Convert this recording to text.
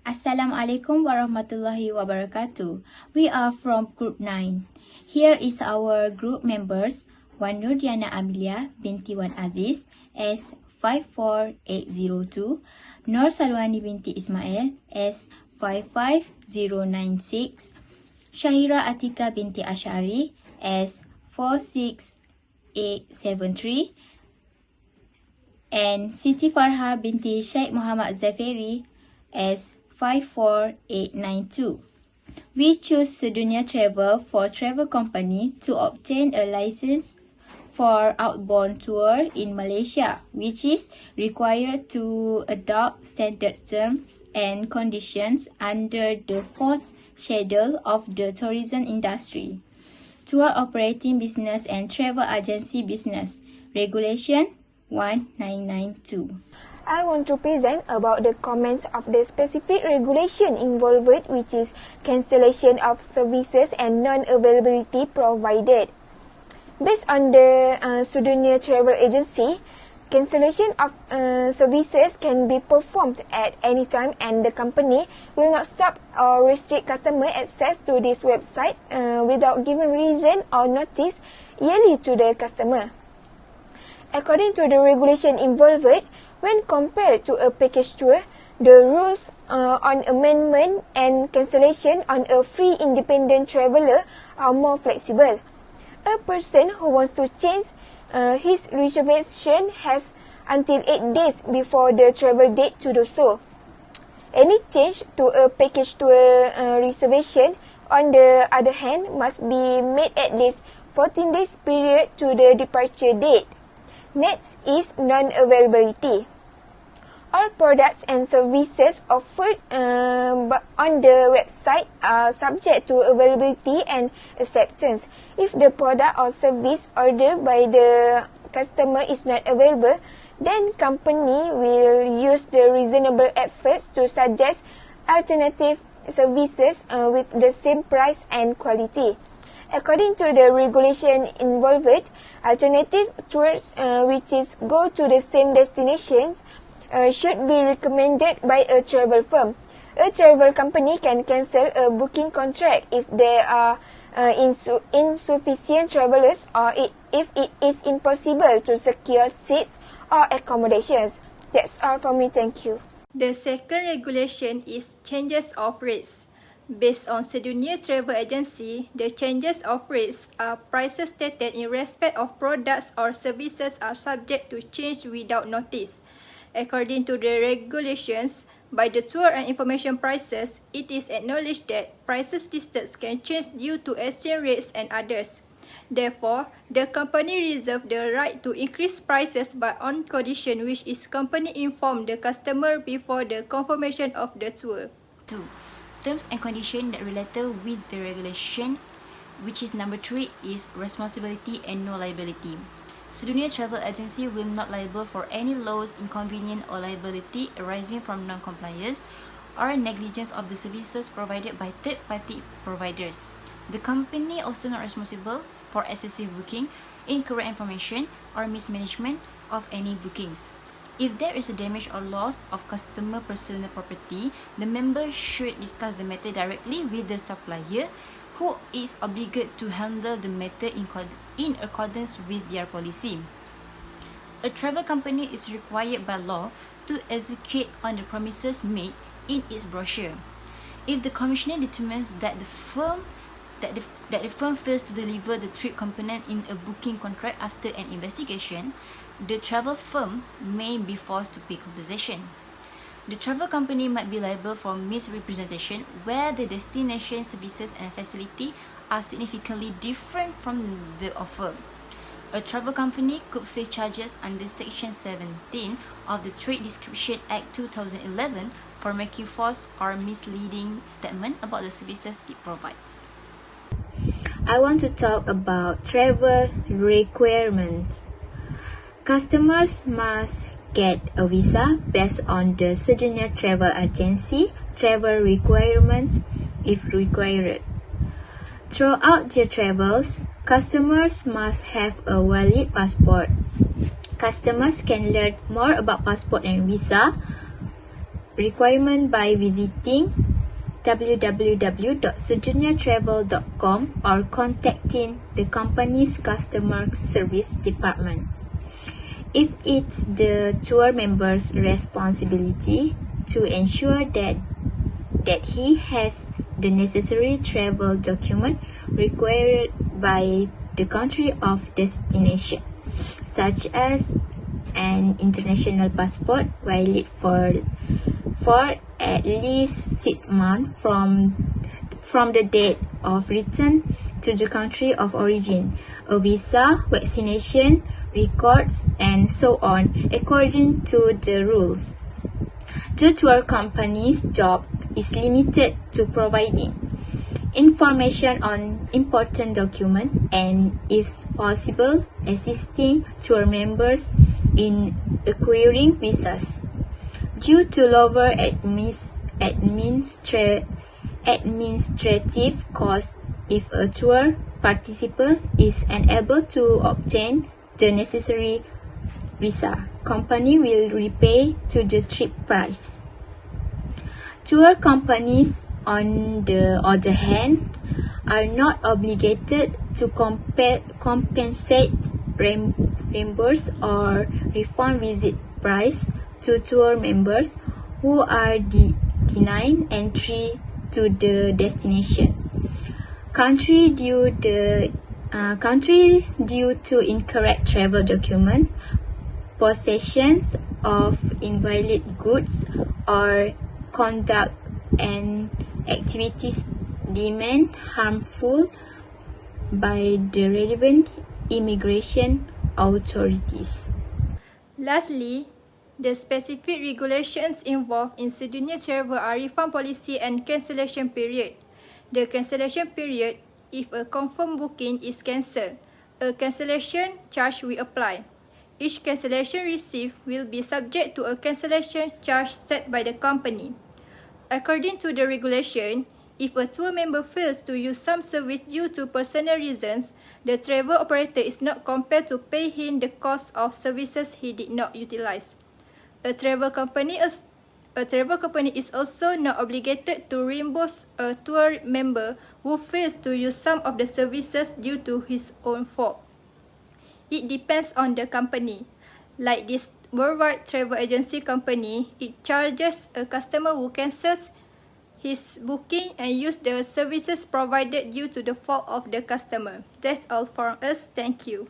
Assalamualaikum warahmatullahi wabarakatuh. We are from Group 9. Here is our group members. Wan Nurdiana Amelia binti Wan Aziz S54802, Nur Salwani binti Ismail S55096, Syahira Atika binti Ashari S46873, and Siti Farha binti Sheikh Muhammad Zaferi S54892. We choose Sedunia Travel for travel company to obtain a license for outbound tour in Malaysia, which is required to adopt standard terms and conditions under the 4th schedule of the tourism industry. Tour operating business and travel agency business, Regulation 1992. I want to present about the comments of the specific regulation involved, which is cancellation of services and non-availability provided. Based on the Sedunia Travel Agency, cancellation of services can be performed at any time, and the company will not stop or restrict customer access to this website without giving reason or notice yearly to the customer. According to the regulation involved, when compared to a package tour, the rules on amendment and cancellation on a free independent traveller are more flexible. A person who wants to change his reservation has until 8 days before the travel date to do so. Any change to a package tour reservation, on the other hand, must be made at least 14 days period to the departure date. Next is non-availability. All products and services offered on the website are subject to availability and acceptance. If the product or service ordered by the customer is not available, then company will use the reasonable efforts to suggest alternative services with the same price and quality. According to the regulation involved, alternative tours which go to the same destinations should be recommended by a travel firm. A travel company can cancel a booking contract if there are insufficient travelers or if it is impossible to secure seats or accommodations. That's all from me. Thank you. The second regulation is changes of rates. Based on Sedunia Travel Agency, the changes of rates are prices stated in respect of products or services are subject to change without notice. According to the regulations, by the tour and information prices, it is acknowledged that prices listed can change due to exchange rates and others. Therefore, the company reserves the right to increase prices but on condition which is company inform the customer before the confirmation of the tour. 2. Terms and conditions that related with the regulation, which is number 3, is responsibility and no liability. Sedunia Travel Agency will not liable for any loss, inconvenience or liability arising from non-compliance or negligence of the services provided by third-party providers. The company also not responsible for excessive booking, incorrect information or mismanagement of any bookings. If there is a damage or loss of customer personal property, the member should discuss the matter directly with the supplier, who is obligated to handle the matter in accordance with their policy. A travel company is required by law to execute on the promises made in its brochure. If the commissioner determines that the firm fails to deliver the trip component in a booking contract after an investigation, the travel firm may be forced to pay compensation. The travel company might be liable for misrepresentation where the destination services and facility are significantly different from the offer. A travel company could face charges under Section 17 of the Trade Description Act 2011 for making false or misleading statement about the services it provides. I want to talk about travel requirements. Customers must get a visa based on the Sedunia Travel Agency travel requirements if required. Throughout their travels, customers must have a valid passport. Customers can learn more about passport and visa requirement by visiting www.seduniatravel.com or contacting the company's customer service department. If it's the tour member's responsibility to ensure that he has the necessary travel document required by the country of destination, such as an international passport valid for at least 6 months from the date of return to the country of origin, a visa, vaccination records, and so on, according to the rules. The tour company's job is limited to providing information on important documents and, if possible, assisting tour members in acquiring visas. Due to lower administrative costs, if a tour participant is unable to obtain the necessary visa, company will repay to the trip price. Tour companies, on the other hand, are not obligated to compensate, reimburse, or refund visit price to tour members who are denied entry to the destination country due to incorrect travel documents, possessions of invalid goods, or conduct and activities deemed harmful by the relevant immigration authorities. Lastly, the specific regulations involved in Sedunia Travel are refund policy and cancellation period. The cancellation period, if a confirmed booking is cancelled, a cancellation charge will apply. Each cancellation received will be subject to a cancellation charge set by the company. According to the regulation, if a tour member fails to use some service due to personal reasons, the travel operator is not compelled to pay him the cost of services he did not utilize. A travel company is also not obligated to reimburse a tour member who fails to use some of the services due to his own fault. It depends on the company. Like this worldwide travel agency company, it charges a customer who cancels his booking and use the services provided due to the fault of the customer. That's all from us. Thank you.